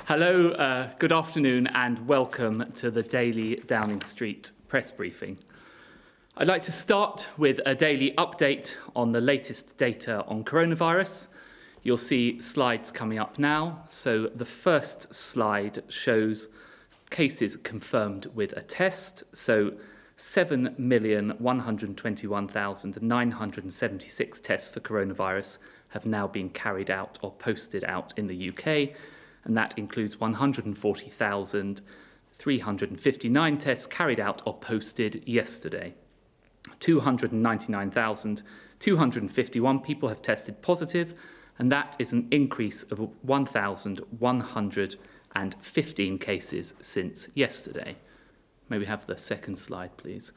Hello, good afternoon and welcome to the daily Downing Street press briefing. I'd like to start with a daily update on the latest data on coronavirus. You'll see slides coming up now. So the first slide shows cases confirmed with a test. So 7,121,976 tests for coronavirus have now been carried out or posted out in the UK. And that includes 140,359 tests carried out or posted yesterday. 299,251 people have tested positive, and that is an increase of 1,115 cases since yesterday. May we have the second slide, please?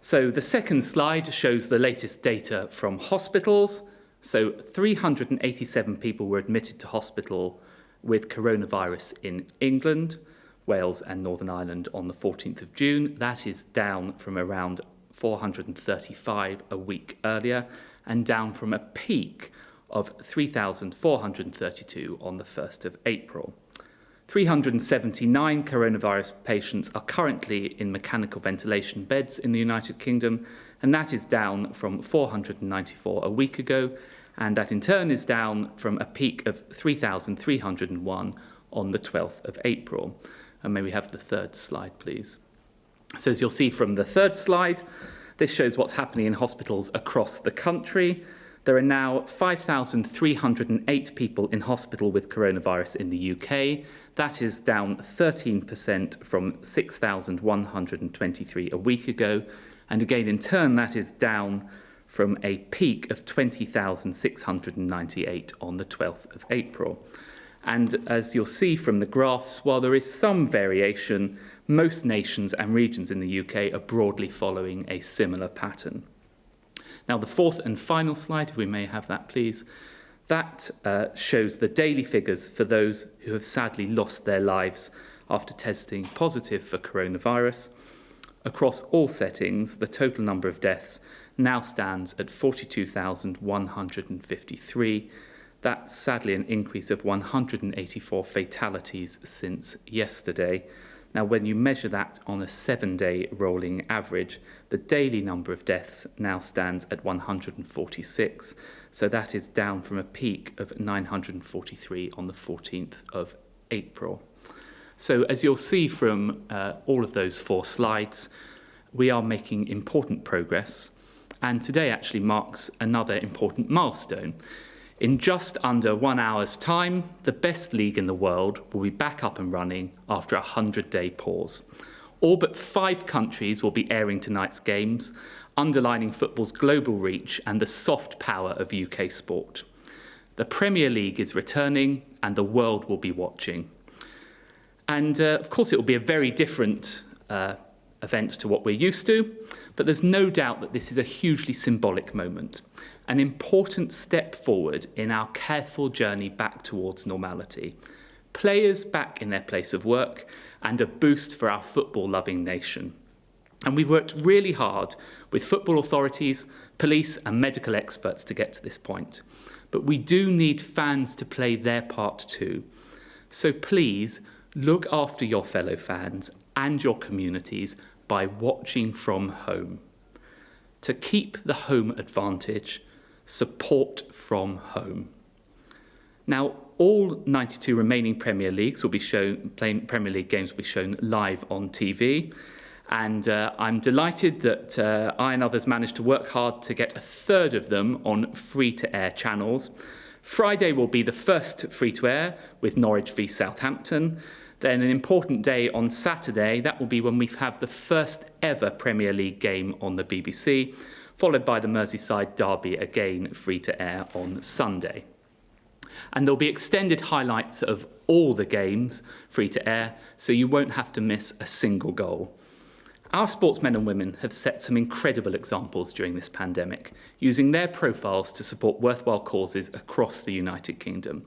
So the second slide shows the latest data from hospitals. So 387 people were admitted to hospital with coronavirus in England, Wales and Northern Ireland on the 14th of June. That is down from around 435 a week earlier and down from a peak of 3,432 on the 1st of April. 379 coronavirus patients are currently in mechanical ventilation beds in the United Kingdom, and that is down from 494 a week ago, and that in turn is down from a peak of 3,301 on the 12th of April. And may we have the third slide, please? So as you'll see from the third slide, this shows what's happening in hospitals across the country. There are now 5,308 people in hospital with coronavirus in the UK. That is down 13% from 6,123 a week ago. And again, in turn, that is down from a peak of 20,698 on the 12th of April. And as you'll see from the graphs, while there is some variation, most nations and regions in the UK are broadly following a similar pattern. Now, the fourth and final slide, if we may have that, please, that shows the daily figures for those who have sadly lost their lives after testing positive for coronavirus. Across all settings, the total number of deaths now stands at 42,153. That's sadly an increase of 184 fatalities since yesterday. Now, when you measure that on a 7-day rolling average, the daily number of deaths now stands at 146. So that is down from a peak of 943 on the 14th of April. So as you'll see from all of those four slides, we are making important progress. And today actually marks another important milestone. In just under 1 hour's time, the best league in the world will be back up and running after a 100-day pause. All but 5 countries will be airing tonight's games, underlining football's global reach and the soft power of UK sport. The Premier League is returning and the world will be watching. And of course it will be a very different event to what we're used to, but there's no doubt that this is a hugely symbolic moment, an important step forward in our careful journey back towards normality. Players back in their place of work and a boost for our football-loving nation. And we've worked really hard with football authorities, police and medical experts to get to this point. But we do need fans to play their part too. So please look after your fellow fans and your communities by watching from home. To keep the home advantage, support from home. Now, all 92 remaining Premier League games will be shown live on TV. And I'm delighted that I and others managed to work hard to get a third of them on free-to-air channels. Friday will be the first free-to-air with Norwich v Southampton. Then an important day on Saturday, that will be when we have the first ever Premier League game on the BBC, followed by the Merseyside derby, again free to air on Sunday. And there'll be extended highlights of all the games free to air, so you won't have to miss a single goal. Our sportsmen and women have set some incredible examples during this pandemic, using their profiles to support worthwhile causes across the United Kingdom.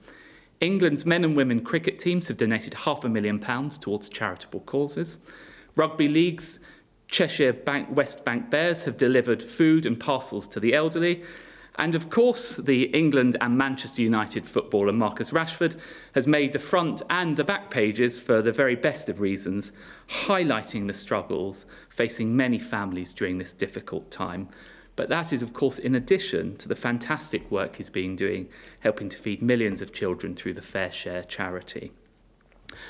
England's men and women cricket teams have donated £500,000 towards charitable causes. Rugby League's Cheshire West Bank Bears have delivered food and parcels to the elderly. And of course, the England and Manchester United footballer Marcus Rashford has made the front and the back pages for the very best of reasons, highlighting the struggles facing many families during this difficult time. But that is, of course, in addition to the fantastic work he's been doing, helping to feed millions of children through the Fair Share charity.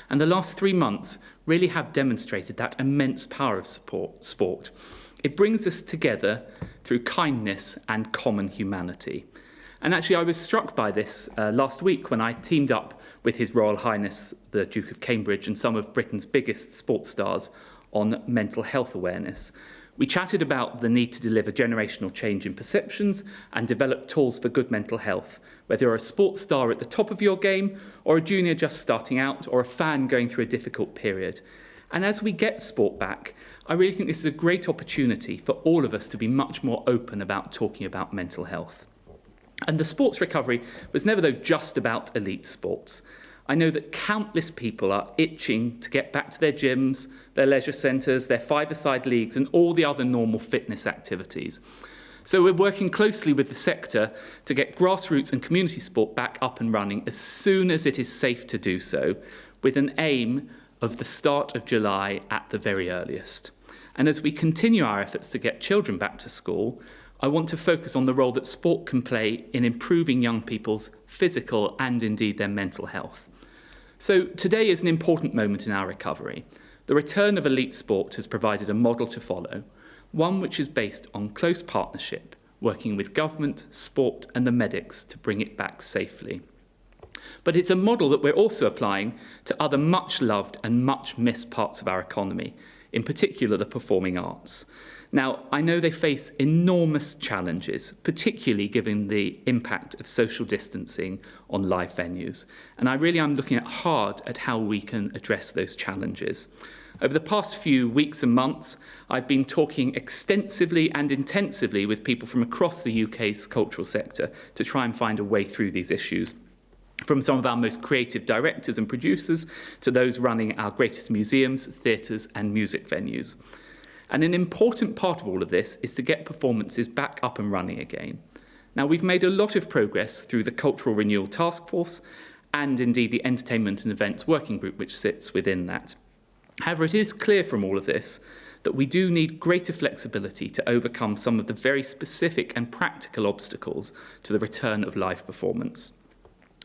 And the last 3 months really have demonstrated that immense power of sport. It brings us together through kindness and common humanity. And actually, I was struck by this last week when I teamed up with His Royal Highness, the Duke of Cambridge, and some of Britain's biggest sports stars on mental health awareness. We chatted about the need to deliver generational change in perceptions and develop tools for good mental health, whether you're a sports star at the top of your game, or a junior just starting out, or a fan going through a difficult period. And as we get sport back, I really think this is a great opportunity for all of us to be much more open about talking about mental health. And the sports recovery was never, though, just about elite sports. I know that countless people are itching to get back to their gyms, their leisure centres, their five-a-side leagues, and all the other normal fitness activities. So we're working closely with the sector to get grassroots and community sport back up and running as soon as it is safe to do so, with an aim of the start of July at the very earliest. And as we continue our efforts to get children back to school, I want to focus on the role that sport can play in improving young people's physical and indeed their mental health. So today is an important moment in our recovery. The return of elite sport has provided a model to follow, one which is based on close partnership, working with government, sport and the medics to bring it back safely. But it's a model that we're also applying to other much loved and much missed parts of our economy, in particular the performing arts. Now, I know they face enormous challenges, particularly given the impact of social distancing on live venues. And I really am looking hard at how we can address those challenges. Over the past few weeks and months, I've been talking extensively and intensively with people from across the UK's cultural sector to try and find a way through these issues. From some of our most creative directors and producers to those running our greatest museums, theatres and music venues. And an important part of all of this is to get performances back up and running again. Now, we've made a lot of progress through the Cultural Renewal Task Force and indeed the Entertainment and Events Working Group, which sits within that. However, it is clear from all of this that we do need greater flexibility to overcome some of the very specific and practical obstacles to the return of live performance.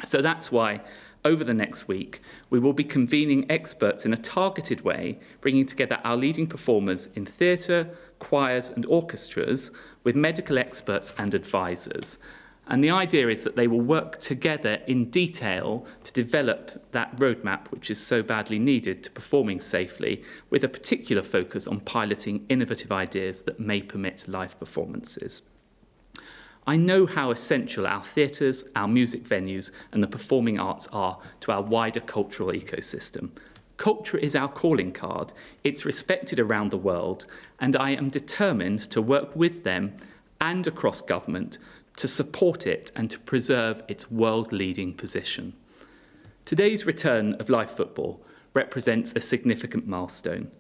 So that's why, over the next week, we will be convening experts in a targeted way, bringing together our leading performers in theatre, choirs and orchestras with medical experts and advisors. And the idea is that they will work together in detail to develop that roadmap which is so badly needed to performing safely, with a particular focus on piloting innovative ideas that may permit live performances. I know how essential our theatres, our music venues and the performing arts are to our wider cultural ecosystem. Culture is our calling card, it's respected around the world, and I am determined to work with them and across government to support it and to preserve its world-leading position. Today's return of live football represents a significant milestone,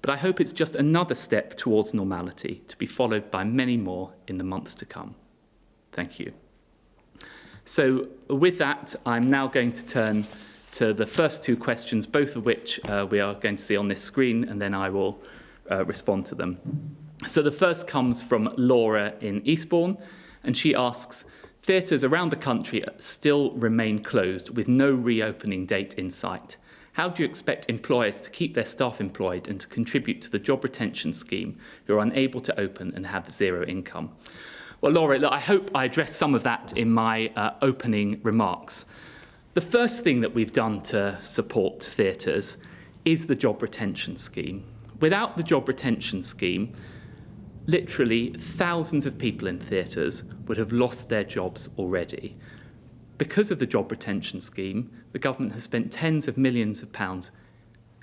but I hope it's just another step towards normality, to be followed by many more in the months to come. Thank you. So with that, I'm now going to turn to the first two questions, both of which we are going to see on this screen, and then I will respond to them. So the first comes from Laura in Eastbourne, and she asks, theatres around the country still remain closed with no reopening date in sight. How do you expect employers to keep their staff employed and to contribute to the job retention scheme who are unable to open and have zero income? Well, Laura, look, I hope I addressed some of that in my opening remarks. The first thing that we've done to support theatres is the job retention scheme. Without the job retention scheme, literally thousands of people in theatres would have lost their jobs already. Because of the job retention scheme, the government has spent tens of millions of pounds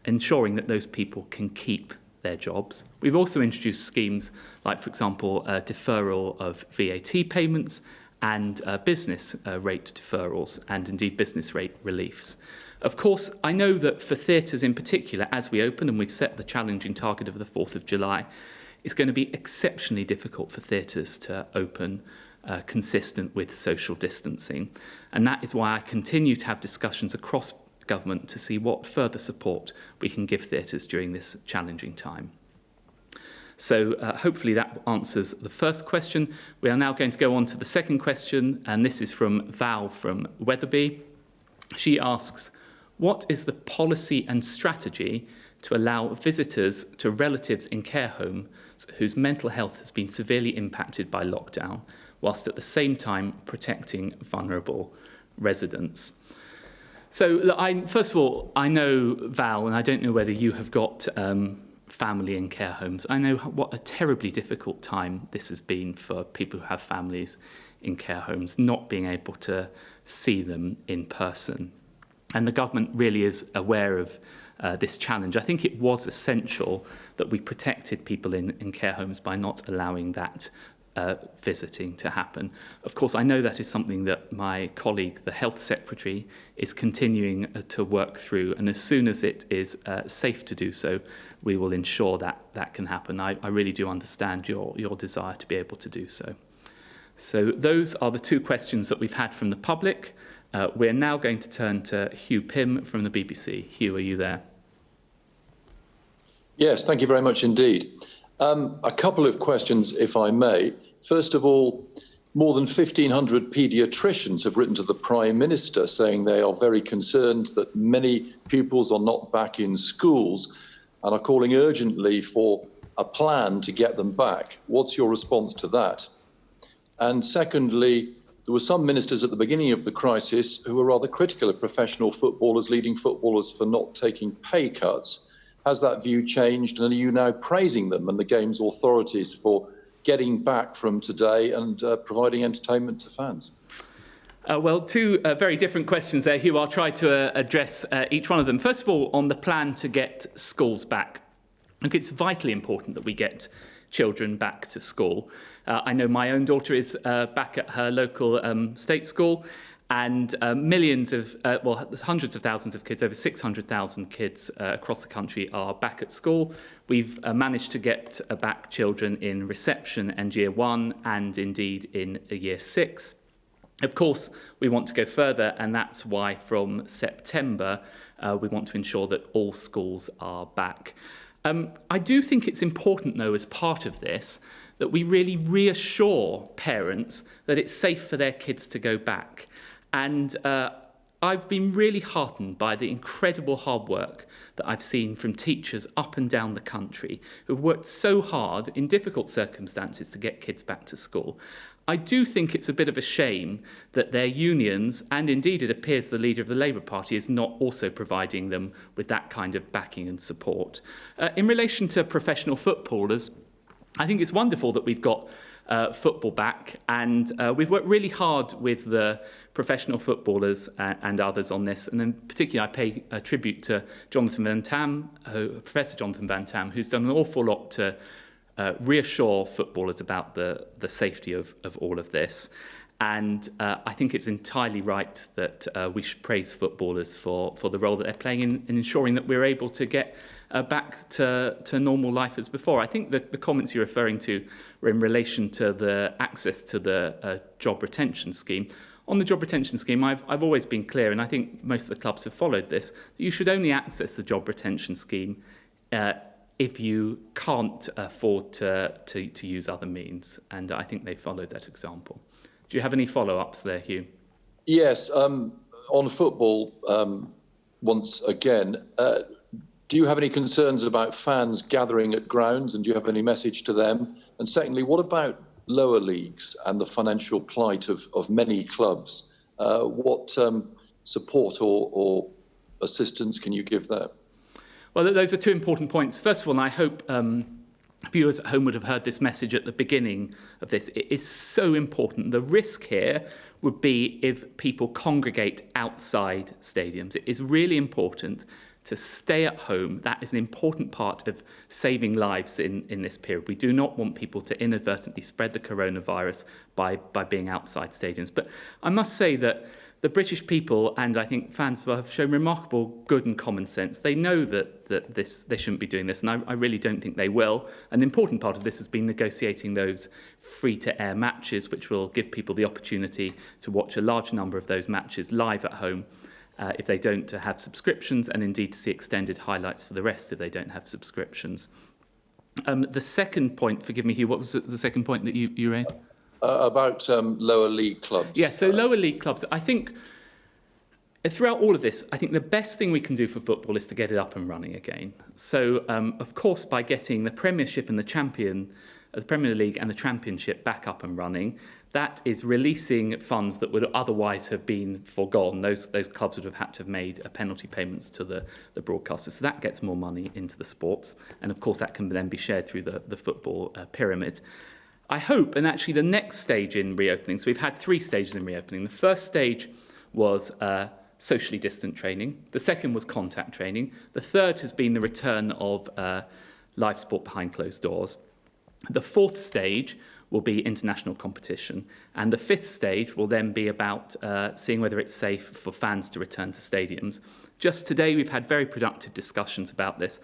ensuring that those people can keep their jobs. We've also introduced schemes like, for example, deferral of VAT payments and business rate deferrals and indeed business rate reliefs. Of course, I know that for theatres in particular, as we open and we've set the challenging target of the 4th of July, it's going to be exceptionally difficult for theatres to open consistent with social distancing. And that is why I continue to have discussions across government to see what further support we can give theatres during this challenging time. So hopefully that answers the first question. We are now going to go on to the second question, and this is from Val from Wetherby. She asks, what is the policy and strategy to allow visitors to relatives in care homes whose mental health has been severely impacted by lockdown, whilst at the same time protecting vulnerable residents? So, look, first of all, I know, Val, and I don't know whether you have got family in care homes. I know what a terribly difficult time this has been for people who have families in care homes, not being able to see them in person. And the government really is aware of this challenge. I think it was essential that we protected people in care homes by not allowing that visiting to happen. Of course, I know that is something that my colleague, the Health Secretary, is continuing to work through, and as soon as it is safe to do so, we will ensure that that can happen. I really do understand your desire to be able to do so. So those are the two questions that we've had from the public. We're now going to turn to Hugh Pym from the BBC. Hugh, are you there? Yes, thank you very much indeed. A couple of questions, if I may. First of all, more than 1,500 paediatricians have written to the Prime Minister saying they are very concerned that many pupils are not back in schools and are calling urgently for a plan to get them back. What's your response to that? And secondly, there were some ministers at the beginning of the crisis who were rather critical of professional footballers, leading footballers for not taking pay cuts. Has that view changed, and are you now praising them and the Games authorities for getting back from today and providing entertainment to fans? Well, two very different questions there, Hugh. I'll try to address each one of them. First of all, on the plan to get schools back. Look, it's vitally important that we get children back to school. I know my own daughter is back at her local state school, and millions of, hundreds of thousands of kids, over 600,000 kids across the country are back at school. We've managed to get back children in reception and year 1 and indeed in year 6. Of course, we want to go further, and that's why from September we want to ensure that all schools are back. I do think it's important, though, as part of this, that we really reassure parents that it's safe for their kids to go back. And I've been really heartened by the incredible hard work that I've seen from teachers up and down the country who've worked so hard in difficult circumstances to get kids back to school. I do think it's a bit of a shame that their unions, and indeed it appears the leader of the Labour Party, is not also providing them with that kind of backing and support. In relation to professional footballers, I think it's wonderful that we've got football back, and we've worked really hard with the professional footballers and others on this, and then particularly I pay a tribute to Jonathan Van Tam, Professor Jonathan Van Tam, who's done an awful lot to reassure footballers about the safety of all of this. And I think it's entirely right that we should praise footballers for the role that they're playing in ensuring that we're able to get back to normal life as before. I think the comments you're referring to were in relation to the access to the job retention scheme. On the job retention scheme, I've always been clear, and I think most of the clubs have followed this, that you should only access the job retention scheme if you can't afford to use other means. And I think they followed that example. Do you have any follow-ups there, Hugh? Yes, on football, once again, do you have any concerns about fans gathering at grounds, and do you have any message to them? And secondly, what about lower leagues and the financial plight of many clubs? What support or assistance can you give there? Well, those are two important points. First of all, and I hope viewers at home would have heard this message at the beginning of this. It is so important. The risk here would be if people congregate outside stadiums. It is really important to stay at home. That is an important part of saving lives in this period. We do not want people to inadvertently spread the coronavirus by being outside stadiums. But I must say that the British people, and I think fans as well, have shown remarkable good and common sense. They know that they shouldn't be doing this, and I really don't think they will. An important part of this has been negotiating those free-to-air matches, which will give people the opportunity to watch a large number of those matches live at home if they don't have subscriptions, and indeed to see extended highlights for the rest if they don't have subscriptions. The second point, forgive me, Hugh, what was the second point that you raised? About lower league clubs. Yeah, so lower league clubs. I think throughout all of this, I think the best thing we can do for football is to get it up and running again. So, of course, by getting the Premiership and the Premier League and the Championship back up and running, that is releasing funds that would otherwise have been forgone. Those clubs would have had to have made penalty payments to the broadcasters. So that gets more money into the sports. And, of course, that can then be shared through the football pyramid. I hope, and actually the next stage in reopening, so we've had 3 stages in reopening. The first stage was socially distant training. The second was contact training. The third has been the return of live sport behind closed doors. The fourth stage will be international competition. And the fifth stage will then be about seeing whether it's safe for fans to return to stadiums. Just today, we've had very productive discussions about this.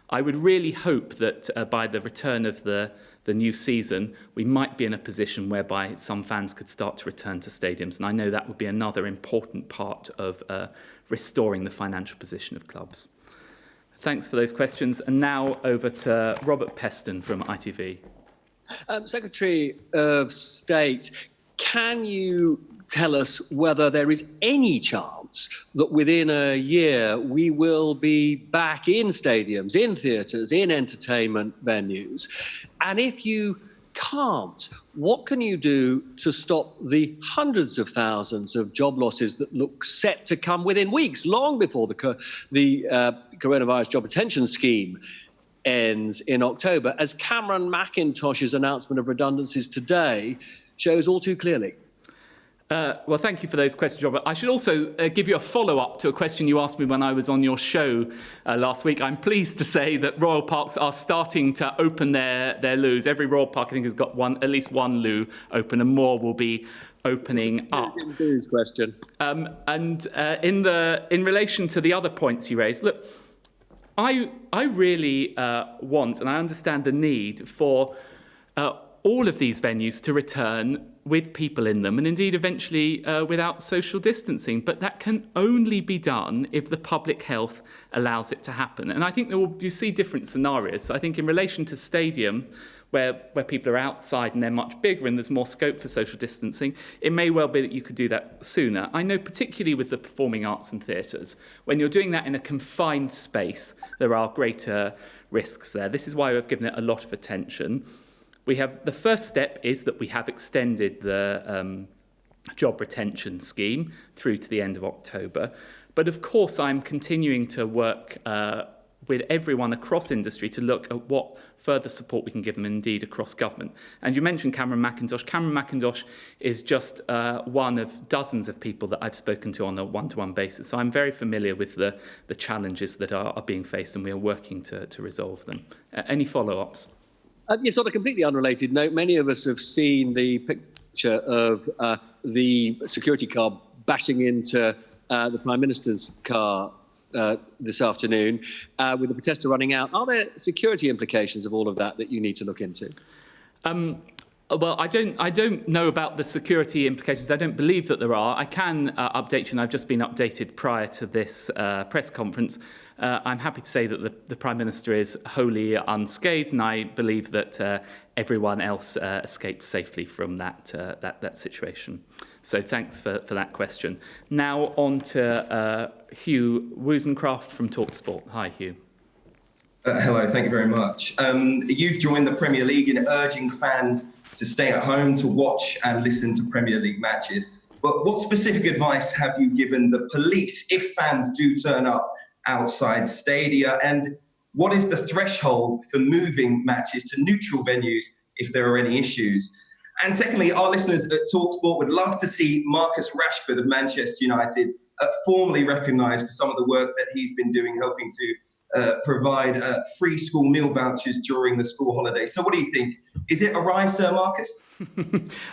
I would really hope that by the return of the new season, we might be in a position whereby some fans could start to return to stadiums. And I know that would be another important part of restoring the financial position of clubs. Thanks for those questions. And now over to Robert Peston from ITV. Secretary of State, can you tell us whether there is any chance that within a year we will be back in stadiums, in theatres, in entertainment venues? And if you can't, what can you do to stop the hundreds of thousands of job losses that look set to come within weeks, long before the coronavirus job retention scheme ends in October, as Cameron McIntosh's announcement of redundancies today shows all too clearly? Well, thank you for those questions, Robert. I should also give you a follow-up to a question you asked me when I was on your show last week. I'm pleased to say that Royal Parks are starting to open their loos. Every Royal Park, I think, has got at least one loo open, and more will be opening up. Question. In relation to the other points you raised, look, I really want, and I understand the need for all of these venues to return with people in them, and indeed eventually without social distancing. But that can only be done if the public health allows it to happen. And I think you see different scenarios. So I think in relation to stadium, where people are outside and they're much bigger and there's more scope for social distancing, it may well be that you could do that sooner. I know particularly with the performing arts and theatres, when you're doing that in a confined space, there are greater risks there. This is why we've given it a lot of attention. The first step is that we have extended the job retention scheme through to the end of October. But of course, I'm continuing to work with everyone across industry to look at what further support we can give them, indeed across government. And you mentioned Cameron McIntosh. Cameron McIntosh is just one of dozens of people that I've spoken to on a one-to-one basis. So I'm very familiar with the challenges that are being faced, and we are working to resolve them. Any follow-ups? Yes, on a completely unrelated note, many of us have seen the picture of the security car bashing into the Prime Minister's car this afternoon, with the protester running out. Are there security implications of all of that you need to look into? Well, I don't know about the security implications. I don't believe that there are. I can update you, and I've just been updated prior to this press conference. I'm happy to say that the Prime Minister is wholly unscathed, and I believe that everyone else escaped safely from that situation. So thanks for that question. Now on to Hugh Wozencraft from TalkSport. Hi, Hugh. Hello, thank you very much. You've joined the Premier League in urging fans to stay at home to watch and listen to Premier League matches. But what specific advice have you given the police if fans do turn up outside stadia? And what is the threshold for moving matches to neutral venues if there are any issues? And secondly, our listeners at TalkSport would love to see Marcus Rashford of Manchester United formally recognised for some of the work that he's been doing, helping to provide free school meal vouchers during the school holiday. So what do you think? Is it a rise, Sir Marcus?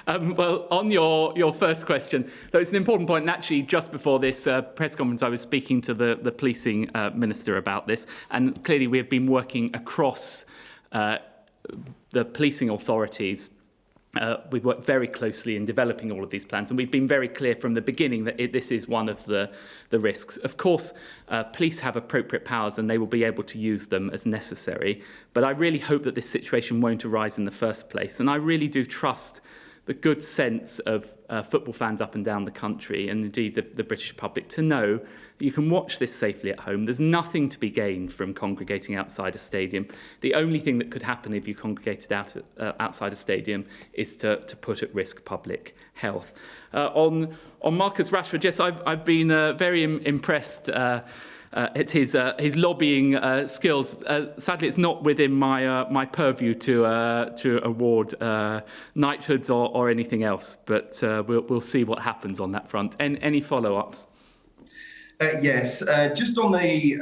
Well, on your first question, though, it's an important point. And actually, just before this press conference, I was speaking to the policing minister about this. And clearly, we have been working across the policing authorities. We've worked very closely in developing all of these plans, and we've been very clear from the beginning that this is one of the risks. Of course, police have appropriate powers and they will be able to use them as necessary, but I really hope that this situation won't arise in the first place, and I really do trust the good sense of football fans up and down the country, and indeed the British public, to know that you can watch this safely at home. There's nothing to be gained from congregating outside a stadium. The only thing that could happen if you congregated outside a stadium is to put at risk public health. On Marcus Rashford, yes, I've been very impressed at his lobbying skills. Sadly, it's not within my purview to award knighthoods or anything else, but we'll see what happens on that front. Any follow-ups? Yes, just on the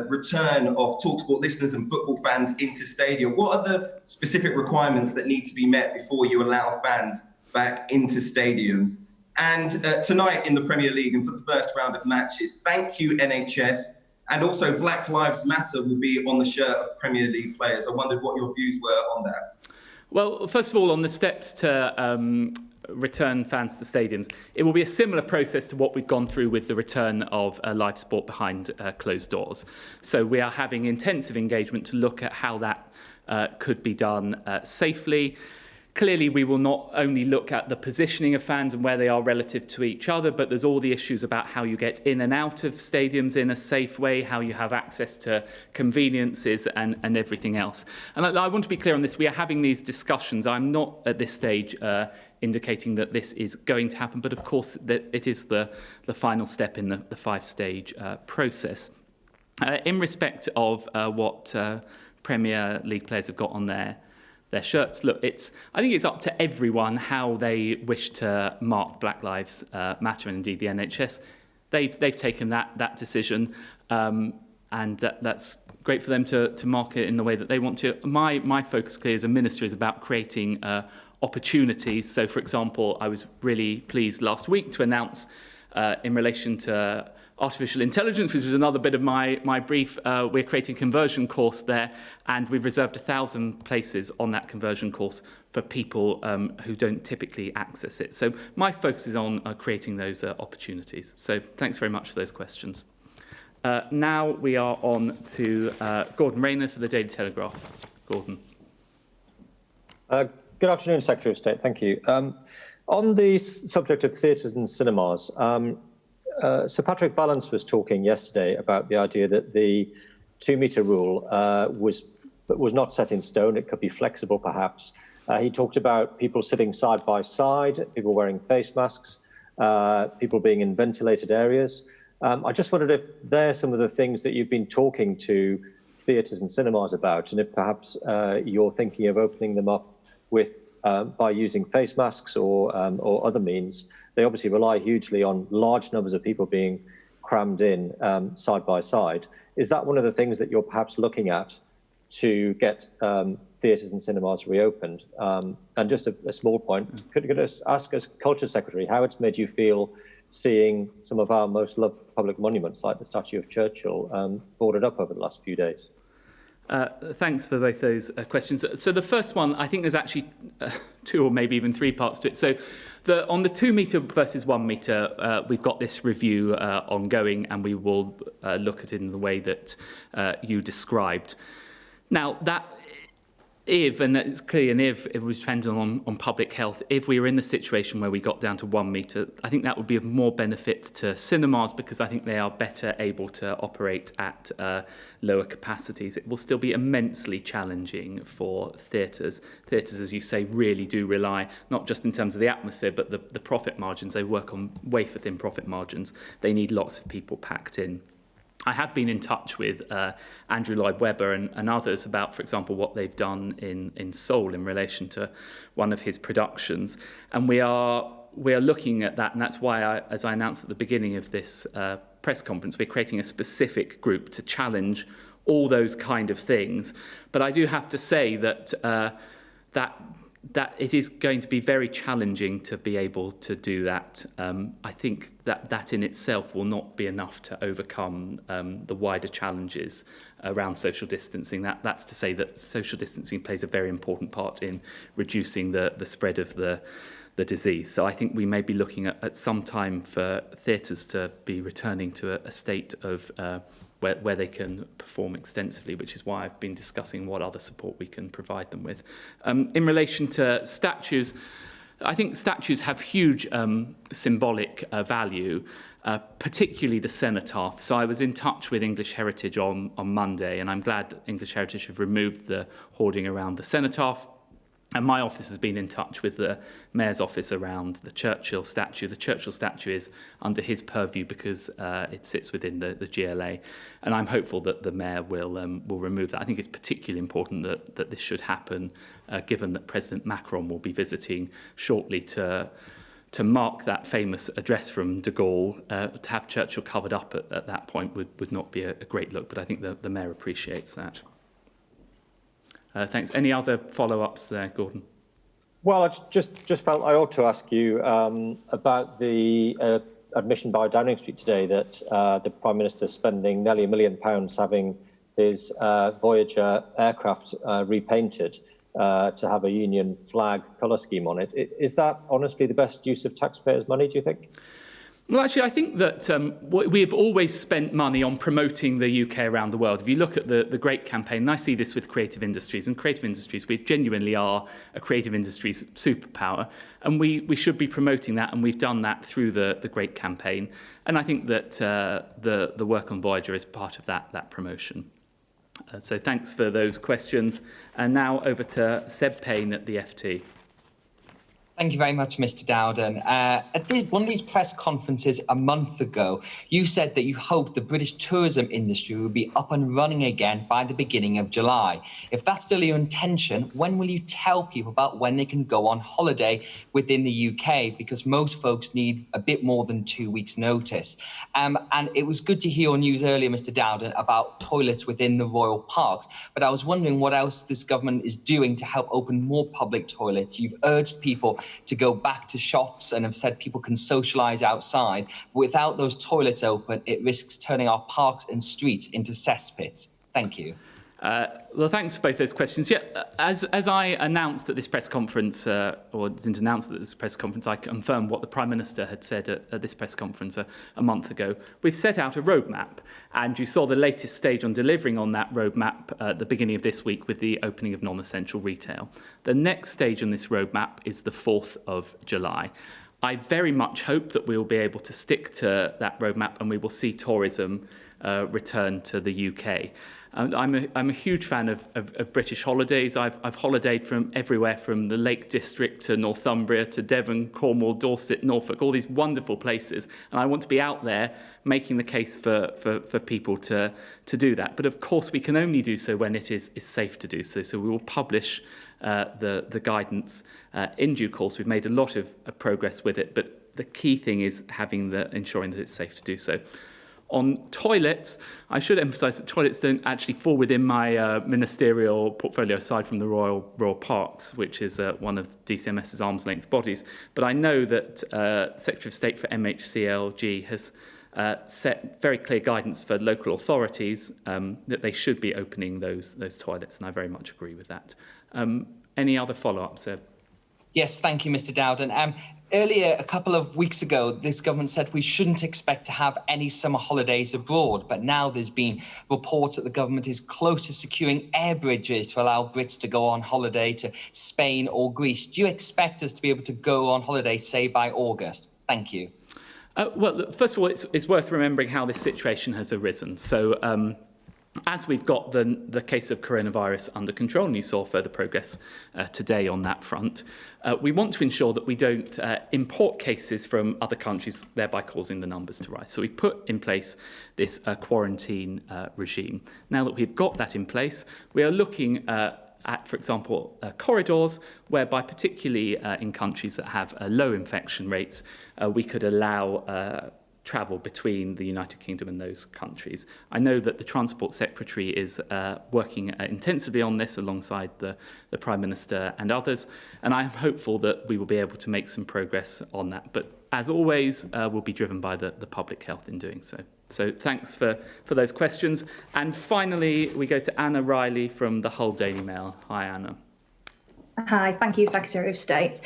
return of TalkSport listeners and football fans into stadia, what are the specific requirements that need to be met before you allow fans back into stadiums? And tonight in the Premier League and for the first round of matches, thank you NHS, and also Black Lives Matter will be on the shirt of Premier League players. I wondered what your views were on that. Well, first of all, on the steps to return fans to stadiums, it will be a similar process to what we've gone through with the return of live sport behind closed doors. So we are having intensive engagement to look at how that could be done safely. Clearly, we will not only look at the positioning of fans and where they are relative to each other, but there's all the issues about how you get in and out of stadiums in a safe way, how you have access to conveniences and everything else. And I want to be clear on this. We are having these discussions. I'm not at this stage indicating that this is going to happen, but of course that it is the final step in the five-stage process. In respect of what Premier League players have got on their shirts, look, I think it's up to everyone how they wish to mark Black Lives Matter, and indeed the NHS. They've taken that decision, and that's great for them to mark it in the way that they want to. My focus, clearly, as a minister, is about creating opportunities. So, for example, I was really pleased last week to announce in relation to artificial intelligence, which is another bit of my brief, we're creating a conversion course there, and we've reserved 1,000 places on that conversion course for people who don't typically access it. So my focus is on creating those opportunities. So thanks very much for those questions. Now we are on to Gordon Rayner for the Daily Telegraph. Gordon. Good afternoon, Secretary of State. Thank you. On the subject of theatres and cinemas, Sir Patrick Vallance was talking yesterday about the idea that the 2-metre rule was not set in stone. It could be flexible, perhaps. He talked about people sitting side by side, people wearing face masks, people being in ventilated areas. I just wondered if they're some of the things that you've been talking to theatres and cinemas about, and if perhaps you're thinking of opening them up with by using face masks or other means. They obviously rely hugely on large numbers of people being crammed in side by side. Is that one of the things that you're perhaps looking at to get theatres and cinemas reopened? And just a small point, could you just ask as Culture Secretary how it's made you feel seeing some of our most loved public monuments, like the statue of Churchill, boarded up over the last few days? Thanks for both those questions. So the first one, I think there's actually 2 or maybe even 3 parts to it. So on the 2-metre versus 1-metre, we've got this review ongoing, and we will look at it in the way that you described. Now, that if, and it's clear, and if it was dependent on public health, if we were in the situation where we got down to 1 metre, I think that would be of more benefit to cinemas, because I think they are better able to operate at lower capacities. It will still be immensely challenging for theatres. Theatres, as you say, really do rely, not just in terms of the atmosphere, but the profit margins. They work on wafer-thin profit margins. They need lots of people packed in. I have been in touch with Andrew Lloyd Webber and others about, for example, what they've done in Seoul in relation to one of his productions. And we are looking at that, and that's why, as I announced at the beginning of this press conference, we're creating a specific group to challenge all those kind of things. But I do have to say that that it is going to be very challenging to be able to do that. I think that in itself will not be enough to overcome the wider challenges around social distancing. That's to say that social distancing plays a very important part in reducing the spread of the disease. So I think we may be looking at some time for theatres to be returning to a state of where they can perform extensively, which is why I've been discussing what other support we can provide them with. In relation to statues, I think statues have huge symbolic value, particularly the cenotaph. So I was in touch with English Heritage on Monday, and I'm glad that English Heritage have removed the hoarding around the cenotaph. And my office has been in touch with the Mayor's office around the Churchill statue. The Churchill statue is under his purview because it sits within the GLA. And I'm hopeful that the Mayor will remove that. I think it's particularly important that this should happen, given that President Macron will be visiting shortly to mark that famous address from de Gaulle. To have Churchill covered up at that point would not be a great look, but I think the Mayor appreciates that. Thanks. Any other follow-ups there, Gordon? Well, I just felt I ought to ask you about the admission by Downing Street today that the Prime Minister is spending nearly £1 million having his Voyager aircraft repainted to have a Union flag colour scheme on it. Is that honestly the best use of taxpayers' money, do you think? Well, actually, I think that we have always spent money on promoting the UK around the world. If you look at the Great Campaign, and I see this with creative industries, and creative industries, we genuinely are a creative industries superpower, and we should be promoting that, and we've done that through the Great Campaign. And I think that the work on Voyager is part of that promotion. So thanks for those questions. And now over to Seb Payne at the FT. Thank you very much, Mr. Dowden. At one of these press conferences a month ago, you said that you hoped the British tourism industry would be up and running again by the beginning of July. If that's still your intention, when will you tell people about when they can go on holiday within the UK? Because most folks need a bit more than 2 weeks' notice. And it was good to hear your news earlier, Mr. Dowden, about toilets within the royal parks. But I was wondering what else this government is doing to help open more public toilets. You've urged people to go back to shops and have said people can socialise outside. Without those toilets open, it risks turning our parks and streets into cesspits. Thank you. Well, thanks for both those questions. Yeah, as I announced at this press conference, or didn't announce at this press conference, I confirmed what the Prime Minister had said at this press conference a month ago. We've set out a roadmap, and you saw the latest stage on delivering on that roadmap at the beginning of this week with the opening of non-essential retail. The next stage on this roadmap is the 4th of July. I very much hope that we will be able to stick to that roadmap and we will see tourism return to the UK. I'm a huge fan of British holidays. I've holidayed from everywhere from the Lake District to Northumbria to Devon, Cornwall, Dorset, Norfolk, all these wonderful places. And I want to be out there making the case for people to do that. But of course, we can only do so when it is safe to do so. So we will publish the guidance in due course. We've made a lot of progress with it, but the key thing is ensuring that it's safe to do so. On toilets, I should emphasise that toilets don't actually fall within my ministerial portfolio aside from the Royal Parks, which is one of DCMS's arm's length bodies. But I know that Secretary of State for MHCLG has set very clear guidance for local authorities that they should be opening those toilets, and I very much agree with that. Any other follow-ups, Seb? Yes, thank you, Mr. Dowden. Earlier, a couple of weeks ago, this government said we shouldn't expect to have any summer holidays abroad. But now there's been reports that the government is close to securing air bridges to allow Brits to go on holiday to Spain or Greece. Do you expect us to be able to go on holiday, say, by August? Thank you. Well, first of all, it's worth remembering how this situation has arisen. So as we've got the case of coronavirus under control, and you saw further progress today on that front, we want to ensure that we don't import cases from other countries, thereby causing the numbers to rise. So we put in place this quarantine regime. Now that we've got that in place, we are looking at, for example, corridors, whereby particularly in countries that have low infection rates, we could allow travel between the United Kingdom and those countries. I know that the Transport Secretary is working intensively on this alongside the Prime Minister and others, and I am hopeful that we will be able to make some progress on that. But as always, we'll be driven by the public health in doing so. So thanks for those questions. And finally, we go to Anna Riley from the Hull Daily Mail. Hi, Anna. Hi, thank you, Secretary of State.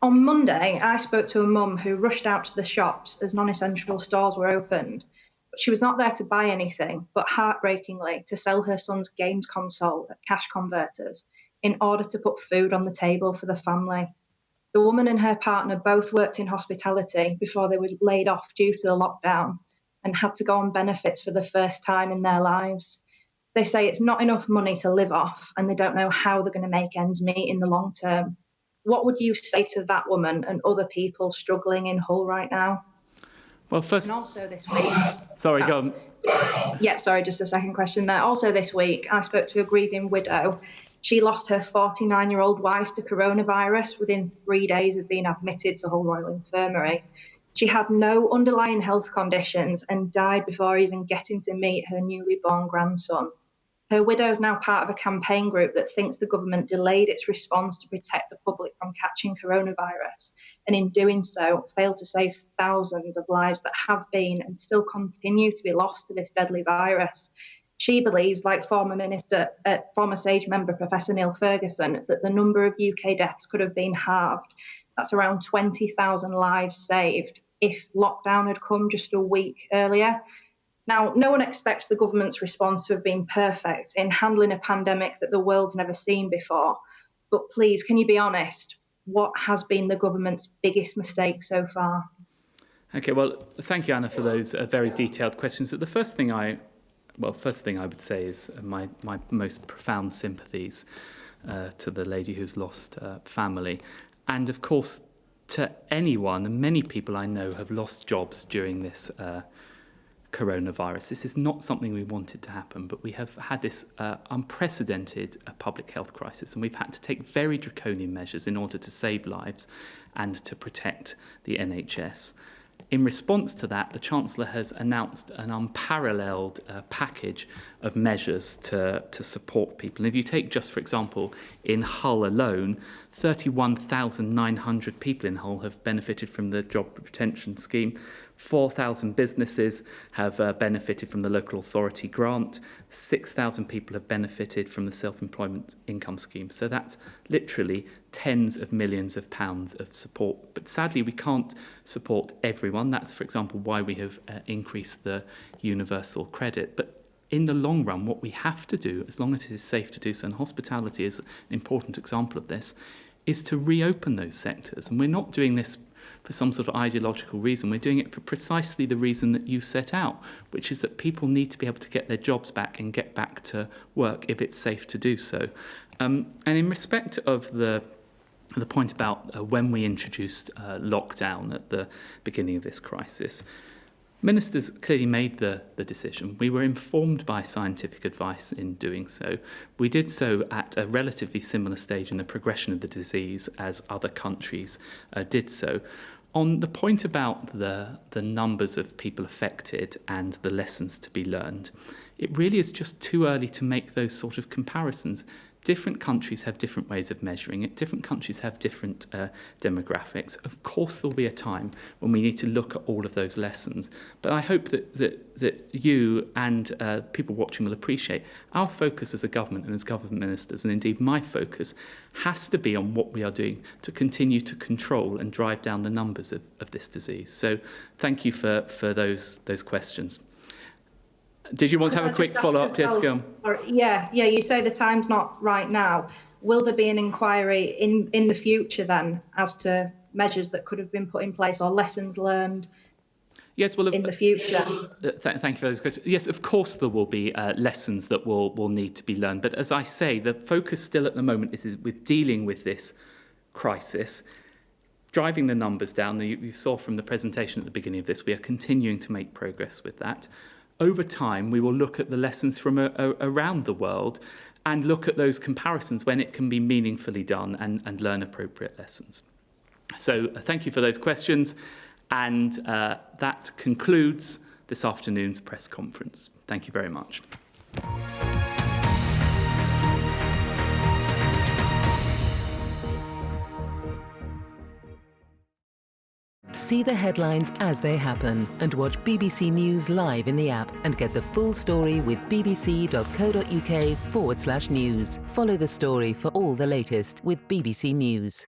On Monday, I spoke to a mum who rushed out to the shops as non-essential stores were opened. But she was not there to buy anything, but heartbreakingly to sell her son's games console at cash converters in order to put food on the table for the family. The woman and her partner both worked in hospitality before they were laid off due to the lockdown and had to go on benefits for the first time in their lives. They say it's not enough money to live off and they don't know how they're going to make ends meet in the long term. What would you say to that woman and other people struggling in Hull right now? Well, first... And also this week... Sorry, go on. Yeah, sorry, just a second question there. Also this week, I spoke to a grieving widow. She lost her 49-year-old wife to coronavirus within 3 days of being admitted to Hull Royal Infirmary. She had no underlying health conditions and died before even getting to meet her newly born grandson. Her widow is now part of a campaign group that thinks the government delayed its response to protect the public from catching coronavirus, and in doing so, failed to save thousands of lives that have been and still continue to be lost to this deadly virus. She believes, like former SAGE member Professor Neil Ferguson, that the number of UK deaths could have been halved. That's around 20,000 lives saved if lockdown had come just a week earlier. Now, no one expects the government's response to have been perfect in handling a pandemic that the world's never seen before. But please, can you be honest? What has been the government's biggest mistake so far? Okay, well, thank you, Anna, for those very detailed questions. The first thing I would say is my most profound sympathies to the lady who's lost family. And of course, to anyone, and many people I know have lost jobs during this coronavirus. This is not something we wanted to happen, but we have had this unprecedented public health crisis, and we've had to take very draconian measures in order to save lives and to protect the NHS. In response to that, the Chancellor has announced an unparalleled package of measures to support people. And if you take just, for example, in Hull alone, 31,900 people in Hull have benefited from the job retention scheme. 4,000 businesses have benefited from the local authority grant. 6,000 people have benefited from the self-employment income scheme. So that's literally tens of millions of pounds of support. But sadly, we can't support everyone. That's, for example, why we have increased the universal credit. But in the long run, what we have to do, as long as it is safe to do so, and hospitality is an important example of this, is to reopen those sectors. And we're not doing this for some sort of ideological reason. We're doing it for precisely the reason that you set out, which is that people need to be able to get their jobs back and get back to work if it's safe to do so. And in respect of the point about when we introduced lockdown at the beginning of this crisis, ministers clearly made the decision. We were informed by scientific advice in doing so. We did so at a relatively similar stage in the progression of the disease as other countries did so. On the point about the numbers of people affected and the lessons to be learned, it really is just too early to make those sort of comparisons. Different countries have different ways of measuring it. Different countries have different demographics. Of course, there'll be a time when we need to look at all of those lessons. But I hope that you and people watching will appreciate our focus as a government and as government ministers, and indeed my focus, has to be on what we are doing to continue to control and drive down the numbers of this disease. So thank you for those questions. Did you want to have a quick follow-up, Jessica? Yeah, you say the time's not right now. Will there be an inquiry in the future then as to measures that could have been put in place or lessons learned? Yes, well, in the future. Thank you for those questions. Yes, of course there will be lessons that will need to be learned. But as I say, the focus still at the moment is with dealing with this crisis, driving the numbers down. You saw from the presentation at the beginning of this, we are continuing to make progress with that. Over time, we will look at the lessons from around the world and look at those comparisons when it can be meaningfully done and learn appropriate lessons. So thank you for those questions. And that concludes this afternoon's press conference. Thank you very much. See the headlines as they happen and watch BBC News live in the app and get the full story with bbc.co.uk/news. Follow the story for all the latest with BBC News.